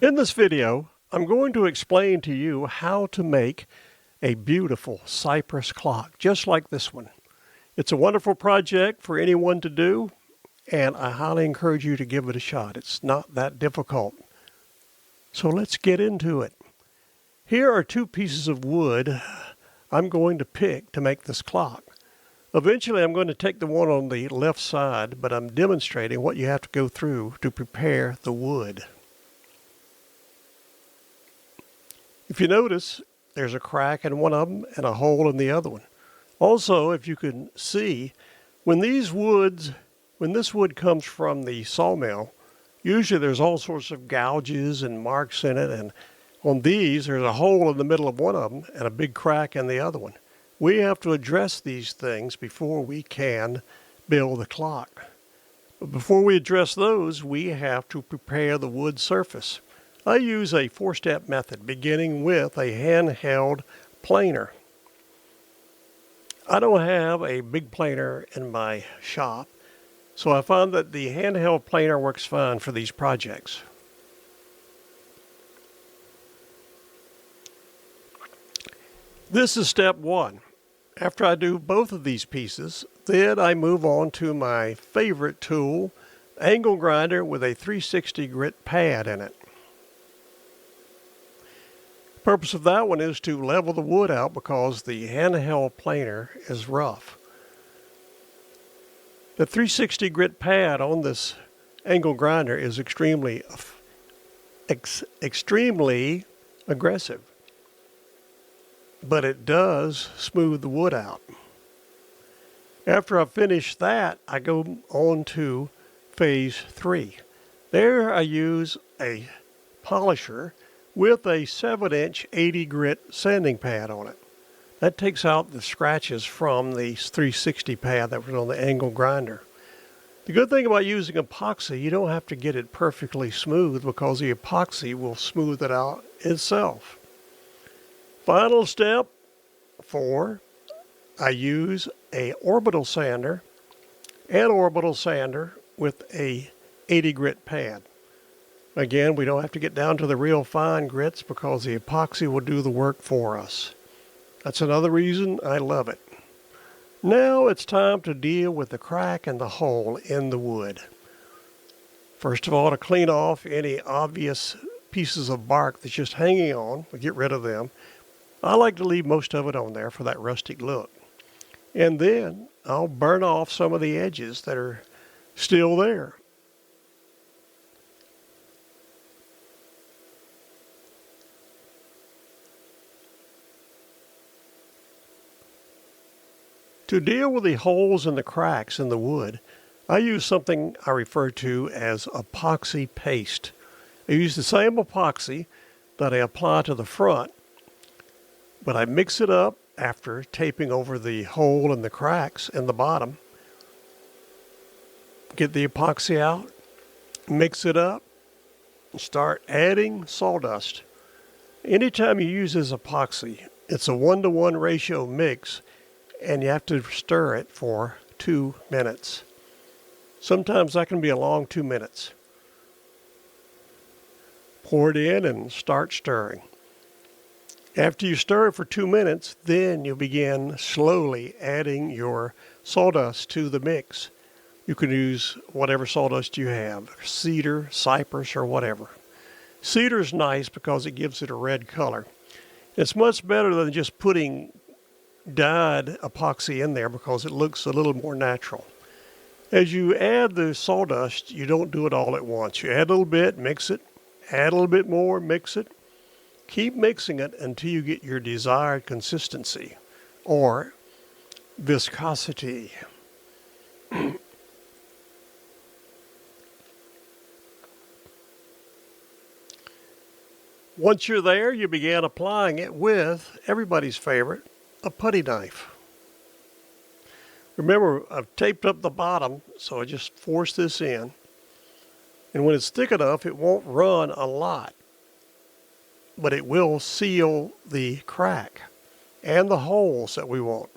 In this video, I'm going to explain to you how to make a beautiful Cypress clock, just like this one. It's a wonderful project for anyone to do, and I highly encourage you to give it a shot. It's not that difficult. So let's get into it. Here are two pieces of wood I'm going to pick to make this clock. Eventually, I'm going to take the one on the left side, but I'm demonstrating what you have to go through to prepare the wood. If you notice, there's a crack in one of them and a hole in the other one. Also, if you can see, when this wood comes from the sawmill, usually there's all sorts of gouges and marks in it, and on these, there's a hole in the middle of one of them and a big crack in the other one. We have to address these things before we can build the clock. But before we address those, we have to prepare the wood surface. I use a four-step method, beginning with a handheld planer. I don't have a big planer in my shop, so I found that the handheld planer works fine for these projects. This is step one. After I do both of these pieces, then I move on to my favorite tool, angle grinder with a 360 grit pad in it. The purpose of that one is to level the wood out because the handheld planer is rough. The 360 grit pad on this angle grinder is extremely aggressive, but it does smooth the wood out. After I finish that, I go on to phase 3. There I use a polisher with a 7-inch 80 grit sanding pad on it. That takes out the scratches from the 360 pad that was on the angle grinder. The good thing about using epoxy, you don't have to get it perfectly smooth because the epoxy will smooth it out itself. Final step 4, I use an orbital sander with a 80 grit pad. Again, we don't have to get down to the real fine grits because the epoxy will do the work for us. That's another reason I love it. Now it's time to deal with the crack and the hole in the wood. First of all, to clean off any obvious pieces of bark that's just hanging on, we get rid of them. I like to leave most of it on there for that rustic look. And then I'll burn off some of the edges that are still there. To deal with the holes and the cracks in the wood, I use something I refer to as epoxy paste. I use the same epoxy that I apply to the front, but I mix it up after taping over the hole and the cracks in the bottom. Get the epoxy out, mix it up, and start adding sawdust. Anytime you use this epoxy, it's a 1-to-1 ratio mix, and you have to stir it for 2 minutes. Sometimes that can be a long 2 minutes. Pour it in and start stirring. After you stir it for 2 minutes, then you begin slowly adding your sawdust to the mix. You can use whatever sawdust you have, cedar, cypress, or whatever. Cedar is nice because it gives it a red color. It's much better than just putting dyed epoxy in there because it looks a little more natural. As you add the sawdust, you don't do it all at once. You add a little bit, mix it, add a little bit more, mix it. Keep mixing it until you get your desired consistency or viscosity. Once you're there, you begin applying it with everybody's favorite, a putty knife. Remember, I've taped up the bottom, so I just force this in. And when it's thick enough, it won't run a lot, but it will seal the crack and the holes that we want.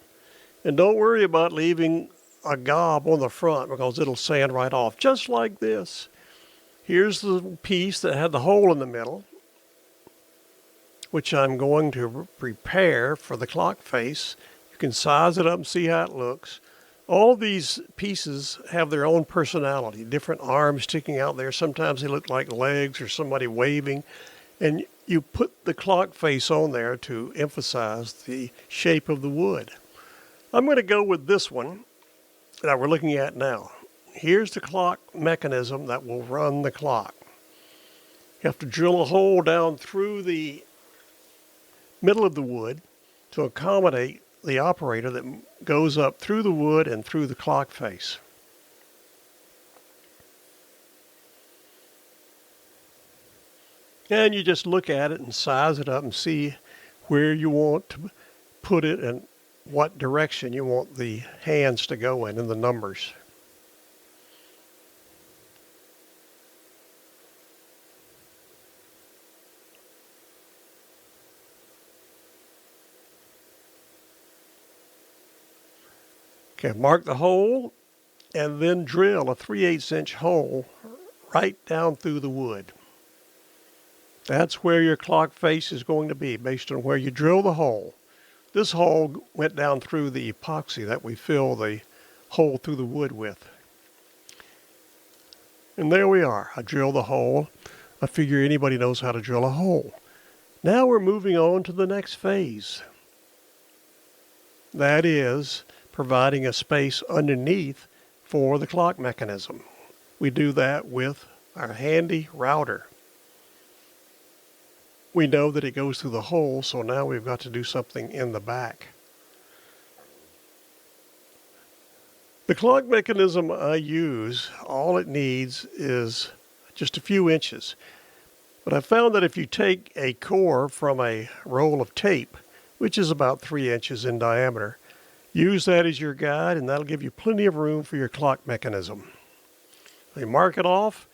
And don't worry about leaving a gob on the front because it'll sand right off, just like this. Here's the piece that had the hole in the middle, which I'm going to prepare for the clock face. You can size it up and see how it looks. All these pieces have their own personality, different arms sticking out there. Sometimes they look like legs or somebody waving. And you put the clock face on there to emphasize the shape of the wood. I'm going to go with this one that we're looking at now. Here's the clock mechanism that will run the clock. You have to drill a hole down through the middle of the wood to accommodate the operator that goes up through the wood and through the clock face. And you just look at it and size it up and see where you want to put it and what direction you want the hands to go in and the numbers. Okay, mark the hole and then drill a 3/8 inch hole right down through the wood. That's where your clock face is going to be based on where you drill the hole. This hole went down through the epoxy that we fill the hole through the wood with. And there we are. I drilled the hole. I figure anybody knows how to drill a hole. Now we're moving on to the next phase. That is providing a space underneath for the clock mechanism. We do that with our handy router. We know that it goes through the hole, so now we've got to do something in the back. The clock mechanism I use, all it needs is just a few inches. But I found that if you take a core from a roll of tape, which is about 3 inches in diameter, use that as your guide and that'll give you plenty of room for your clock mechanism. You mark it off,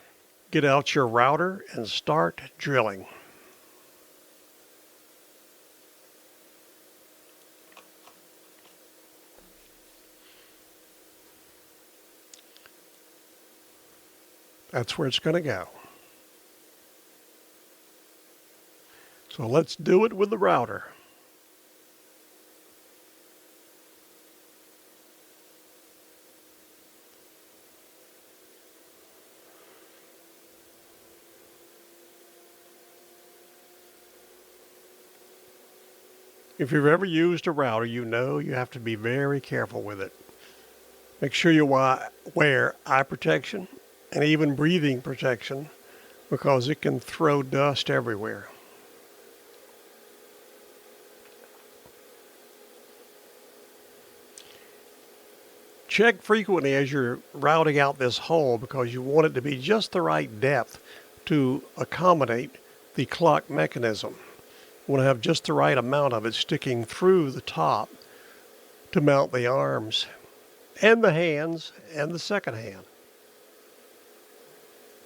get out your router and start drilling. That's where it's going to go. So let's do it with the router. If you've ever used a router, you know you have to be very careful with it. Make sure you wear eye protection and even breathing protection because it can throw dust everywhere. Check frequently as you're routing out this hole because you want it to be just the right depth to accommodate the clock mechanism. You want to have just the right amount of it sticking through the top to mount the arms and the hands and the second hand.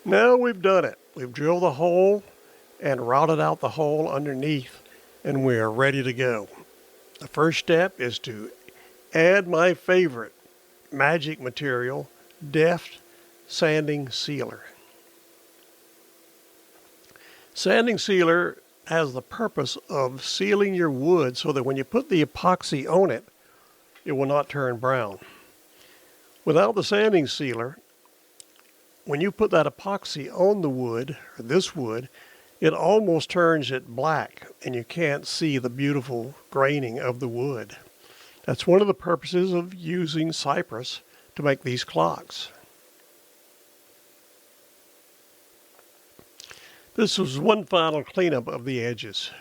Now we've done it. We've drilled the hole and routed out the hole underneath and we are ready to go. The first step is to add my favorite magic material, Deft Sanding Sealer. Sanding sealer has the purpose of sealing your wood so that when you put the epoxy on it, it will not turn brown. Without the sanding sealer, when you put that epoxy on the wood, or this wood, it almost turns it black and you can't see the beautiful graining of the wood. That's one of the purposes of using Cypress to make these clocks. This was one final cleanup of the edges.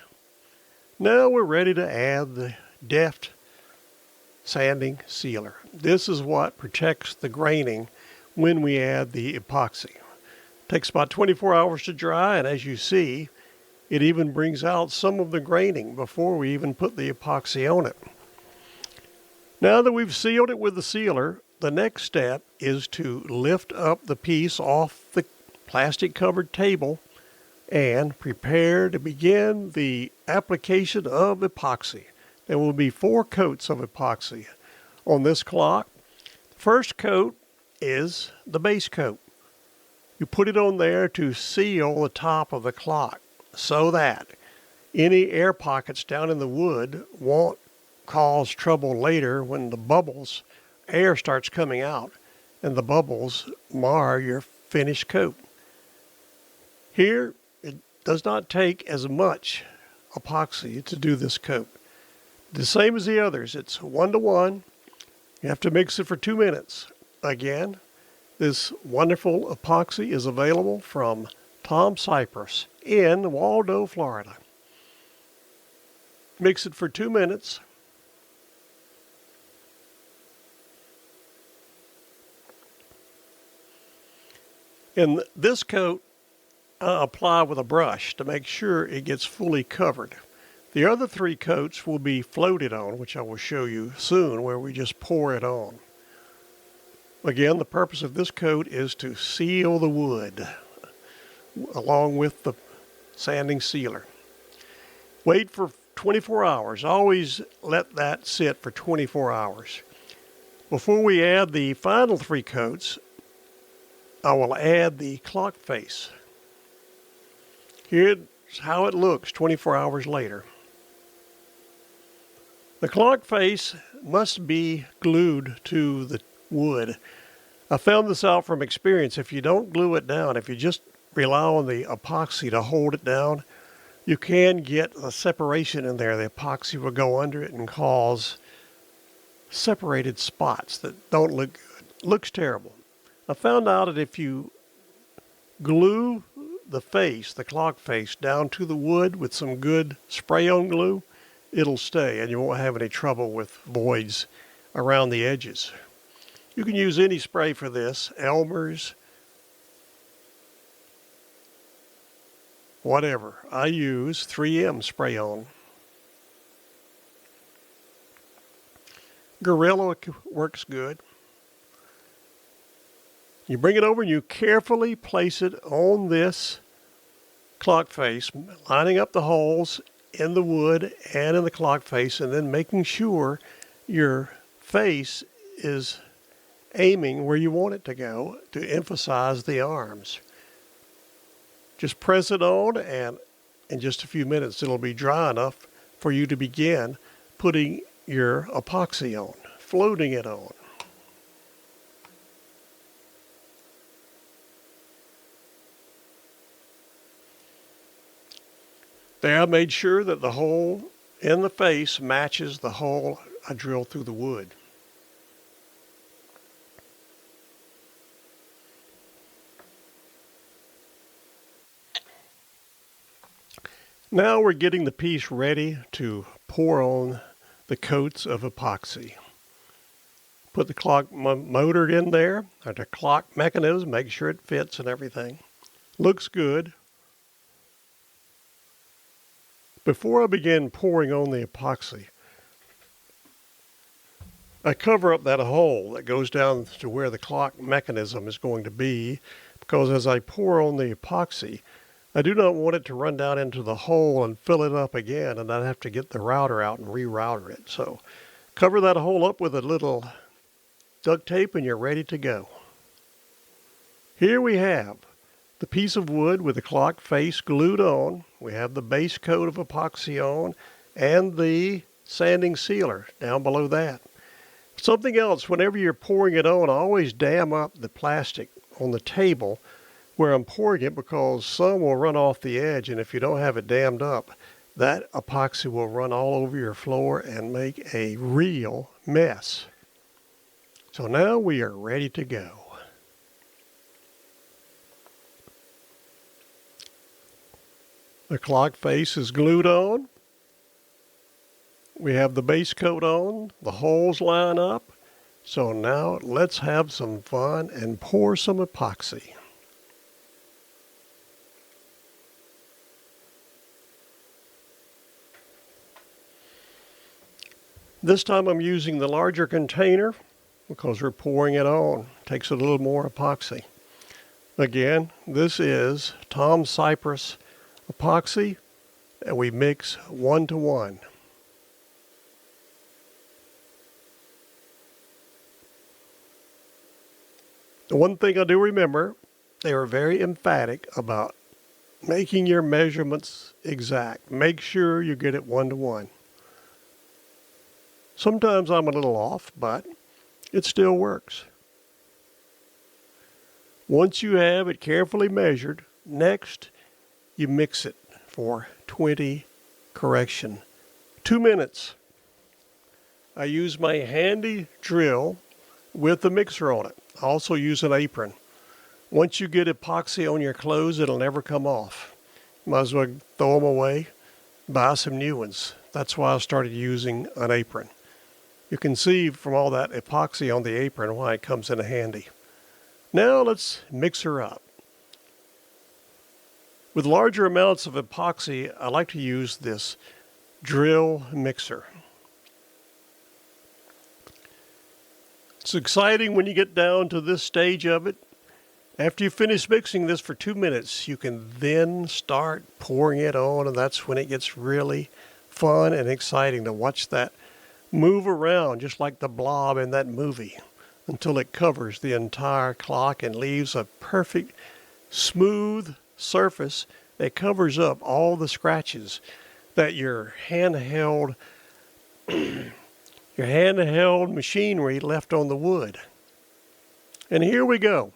Now we're ready to add the Deft Sanding Sealer. This is what protects the graining when we add the epoxy. It takes about 24 hours to dry, and as you see, it even brings out some of the graining before we even put the epoxy on it. Now that we've sealed it with the sealer, the next step is to lift up the piece off the plastic covered table and prepare to begin the application of epoxy. There will be 4 coats of epoxy on this clock. The first coat is the base coat. You put it on there to seal the top of the clock so that any air pockets down in the wood won't cause trouble later when the bubbles, air starts coming out and the bubbles mar your finished coat. Here, it does not take as much epoxy to do this coat. The same as the others, it's 1-to-1. You have to mix it for 2 minutes. Again, this wonderful epoxy is available from Cypress in Waldo, Florida. Mix it for 2 minutes. And this coat, I apply with a brush to make sure it gets fully covered. The other 3 coats will be floated on, which I will show you soon, where we just pour it on. Again, the purpose of this coat is to seal the wood along with the sanding sealer. Wait for 24 hours. Always let that sit for 24 hours. Before we add the final 3 coats, I will add the clock face. Here's how it looks 24 hours later. The clock face must be glued to the wood. I found this out from experience. If you don't glue it down, if you just rely on the epoxy to hold it down, you can get a separation in there. The epoxy will go under it and cause separated spots that don't look good. Looks terrible. I found out that if you glue the face, the clock face, down to the wood with some good spray-on glue, it'll stay and you won't have any trouble with voids around the edges. You can use any spray for this, Elmer's, whatever. I use 3M spray-on. Gorilla works good. You bring it over and you carefully place it on this clock face, lining up the holes in the wood and in the clock face, and then making sure your face is aiming where you want it to go to emphasize the arms. Just press it on, and in just a few minutes it'll be dry enough for you to begin putting your epoxy on, floating it on. There, I made sure that the hole in the face matches the hole I drilled through the wood. Now we're getting the piece ready to pour on the coats of epoxy. Put the clock motor in there, or the clock mechanism, make sure it fits and everything. Looks good. Before I begin pouring on the epoxy, I cover up that hole that goes down to where the clock mechanism is going to be, because as I pour on the epoxy, I do not want it to run down into the hole and fill it up again, and I'd have to get the router out and rerouter it. So cover that hole up with a little duct tape and you're ready to go. Here we have the piece of wood with the clock face glued on. We have the base coat of epoxy on and the sanding sealer down below that. Something else, whenever you're pouring it on, always dam up the plastic on the table where I'm pouring it, because some will run off the edge, and if you don't have it dammed up, that epoxy will run all over your floor and make a real mess. So now we are ready to go. The clock face is glued on. We have the base coat on, the holes line up. So now let's have some fun and pour some epoxy. This time I'm using the larger container because we're pouring it on. Takes a little more epoxy. Again, this is Cypress epoxy, and we mix 1-to-1. The one thing I do remember they were very emphatic about making your measurements exact. Make sure you get it 1-to-1. Sometimes I'm a little off, but it still works. Once you have it carefully measured, next you mix it for 20 correction. 2 minutes. I use my handy drill with the mixer on it. I also use an apron. Once you get epoxy on your clothes, it'll never come off. Might as well throw them away, buy some new ones. That's why I started using an apron. You can see from all that epoxy on the apron why it comes in handy. Now let's mix her up. With larger amounts of epoxy, I like to use this drill mixer. It's exciting when you get down to this stage of it. After you finish mixing this for 2 minutes, you can then start pouring it on, and that's when it gets really fun and exciting to watch that move around just like the blob in that movie until it covers the entire clock and leaves a perfect smooth surface that covers up all the scratches that your handheld machinery left on the wood. And here we go.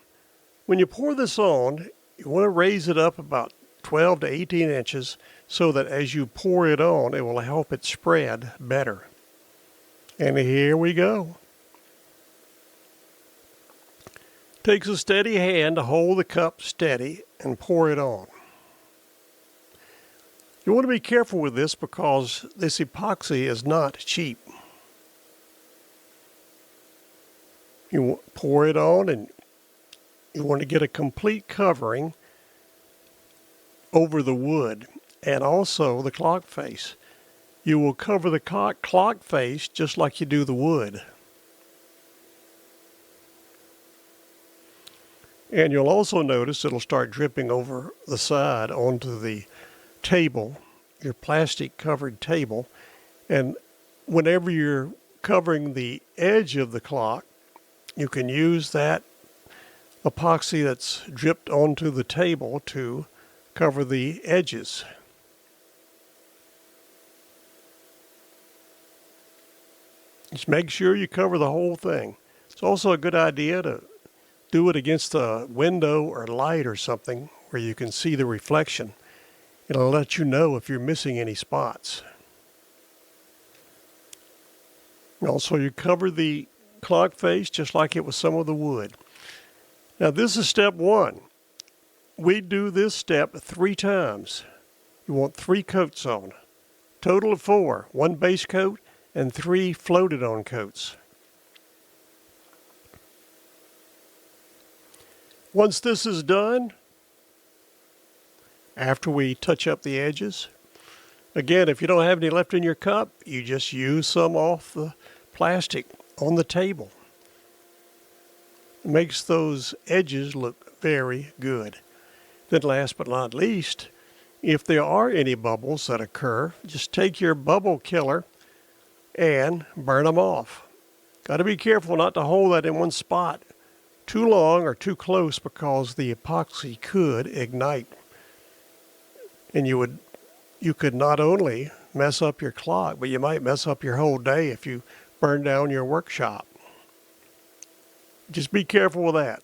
When you pour this on, you want to raise it up about 12 to 18 inches so that as you pour it on, it will help it spread better. And here we go. Takes a steady hand to hold the cup steady and pour it on. You want to be careful with this because this epoxy is not cheap. You pour it on and you want to get a complete covering over the wood and also the clock face. You will cover the clock face just like you do the wood. And you'll also notice it'll start dripping over the side onto the table, your plastic covered table. And whenever you're covering the edge of the clock, you can use that epoxy that's dripped onto the table to cover the edges. Just make sure you cover the whole thing. It's also a good idea to do it against a window or light or something where you can see the reflection. It'll let you know if you're missing any spots. And also, you cover the clock face just like it was some of the wood. Now this is step 1. We do this step 3 times. You want 3 coats on. Total of 4. 1 base coat and 3 floated on coats. Once this is done, after we touch up the edges, again, if you don't have any left in your cup, you just use some off the plastic on the table. It makes those edges look very good. Then last but not least, if there are any bubbles that occur, just take your bubble killer and burn them off. Got to be careful not to hold that in one spot too long or too close because the epoxy could ignite. And you could not only mess up your clock, but you might mess up your whole day if you burn down your workshop. Just be careful with that.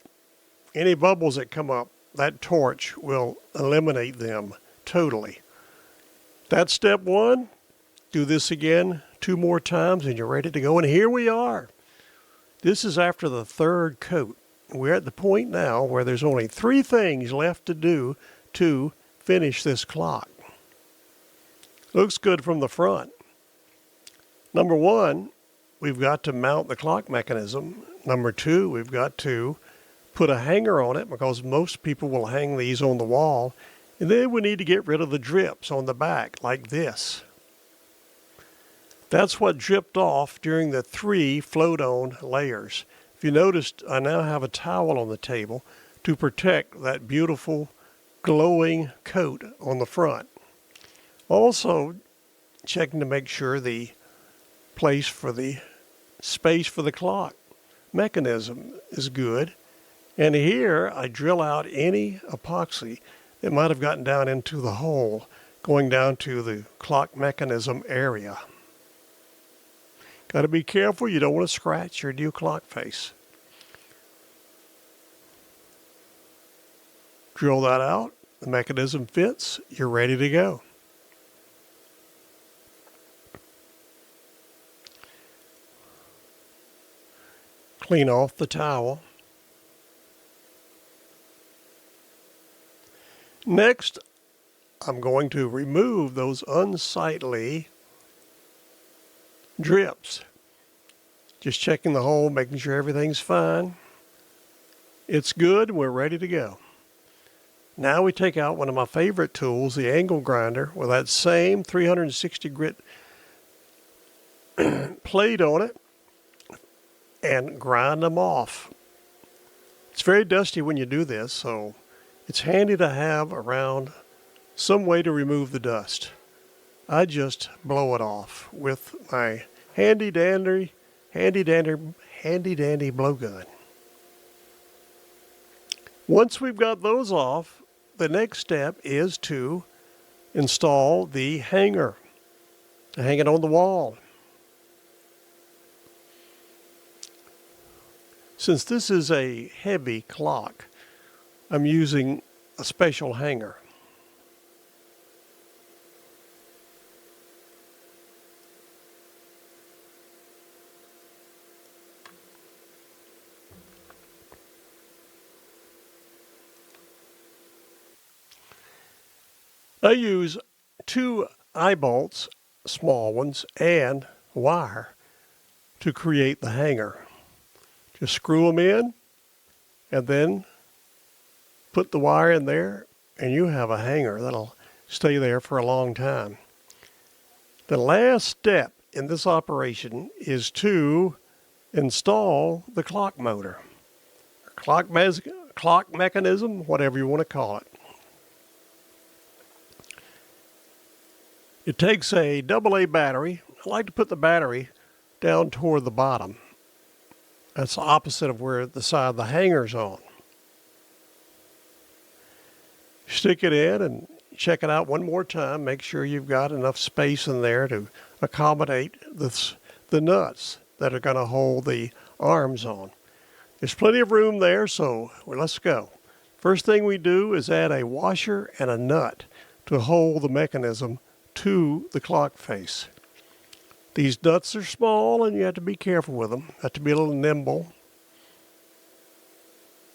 Any bubbles that come up, that torch will eliminate them totally. That's step 1. Do this again 2 more times and you're ready to go. And here we are. This is after the 3rd coat. We're at the point now where there's only 3 things left to do to finish this clock. Looks good from the front. Number 1, we've got to mount the clock mechanism. Number 2, we've got to put a hanger on it because most people will hang these on the wall. And then we need to get rid of the drips on the back like this. That's what dripped off during the 3 float-on layers. If you noticed, I now have a towel on the table to protect that beautiful glowing coat on the front. Also, checking to make sure the space for the clock mechanism is good. And here I drill out any epoxy that might have gotten down into the hole going down to the clock mechanism area. Got to be careful, you don't want to scratch your new clock face. Drill that out, the mechanism fits, you're ready to go. Clean off the towel. Next, I'm going to remove those unsightly drips. Just checking the hole, making sure everything's fine. It's good, we're ready to go. Now we take out one of my favorite tools, the angle grinder, with that same 360 grit plate on it, and grind them off. It's very dusty when you do this, so it's handy to have around some way to remove the dust. I just blow it off with my handy dandy blowgun. Once we've got those off, the next step is to install the hanger to hang it on the wall. Since this is a heavy clock, I'm using a special hanger. I use 2 eye bolts, small ones, and wire to create the hanger. Just screw them in and then put the wire in there and you have a hanger that'll stay there for a long time. The last step in this operation is to install the clock motor, clock mechanism, whatever you want to call it. It takes a AA battery. I like to put the battery down toward the bottom. That's the opposite of where the side of the hanger's on. Stick it in and check it out one more time. Make sure you've got enough space in there to accommodate the nuts that are going to hold the arms on. There's plenty of room there, so let's go. First thing we do is add a washer and a nut to hold the mechanism to the clock face. These nuts are small and you have to be careful with them. Have to be a little nimble.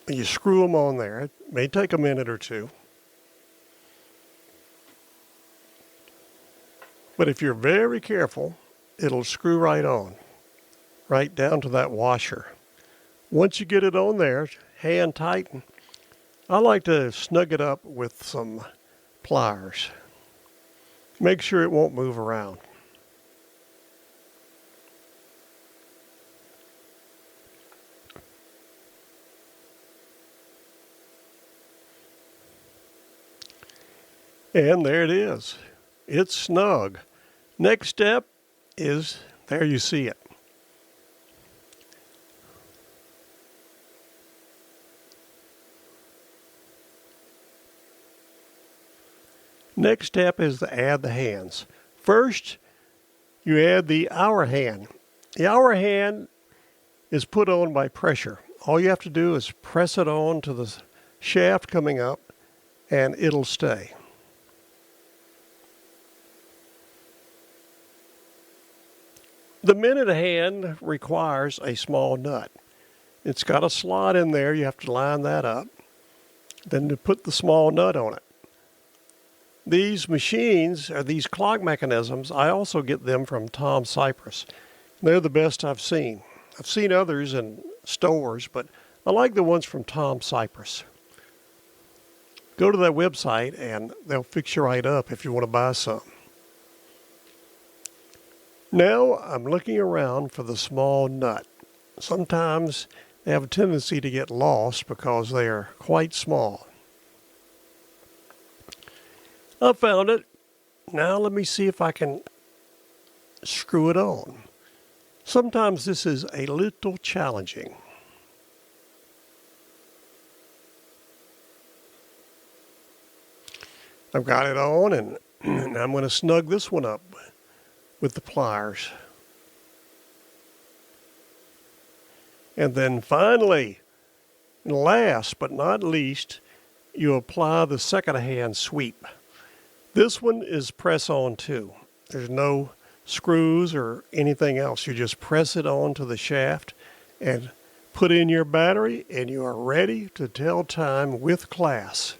You screw them on there. It may take a minute or two. But if you're very careful, it'll screw right on, right down to that washer. Once you get it on there, hand tighten. I like to snug it up with some pliers. Make sure it won't move around. And there it is. It's snug. Next step is, there you see it. Next step is to add the hands. First, you add the hour hand. The hour hand is put on by pressure. All you have to do is press it on to the shaft coming up and it'll stay. The minute hand requires a small nut. It's got a slot in there. You have to line that up. Then to put the small nut on it. These machines, or these clock mechanisms, I also get them from Cypress. They're the best I've seen. I've seen others in stores, but I like the ones from Cypress. Go to their website and they'll fix you right up if you want to buy some. Now I'm looking around for the small nut. Sometimes they have a tendency to get lost because they are quite small. I found it. Now let me see if I can screw it on. Sometimes this is a little challenging. I've got it on, and I'm going to snug this one up with the pliers. And then finally, last but not least, you apply the second hand sweep. This one is press on too. There's no screws or anything else. You just press it onto the shaft and put in your battery, and you are ready to tell time with class.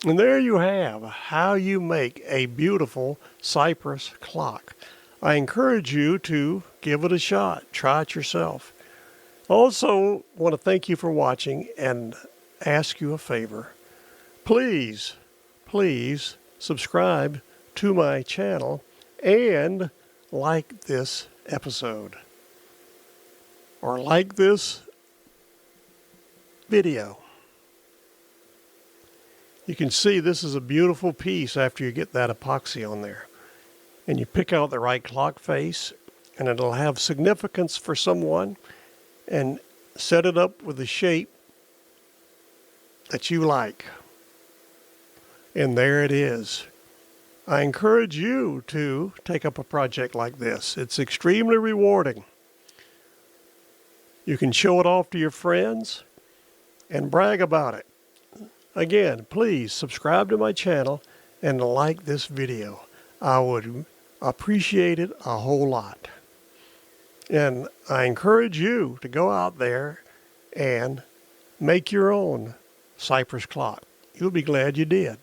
And there you have how you make a beautiful Cypress clock. I encourage you to give it a shot. Try it yourself. Also, want to thank you for watching and ask you a favor. Please subscribe to my channel and like this episode, or like this video. You can see this is a beautiful piece after you get that epoxy on there. And you pick out the right clock face, and it'll have significance for someone, and set it up with the shape that you like. And there it is. I encourage you to take up a project like this. It's extremely rewarding. You can show it off to your friends and brag about it. Again, please subscribe to my channel and like this video. I would appreciate it a whole lot. And I encourage you to go out there and make your own Cypress clock. You'll be glad you did.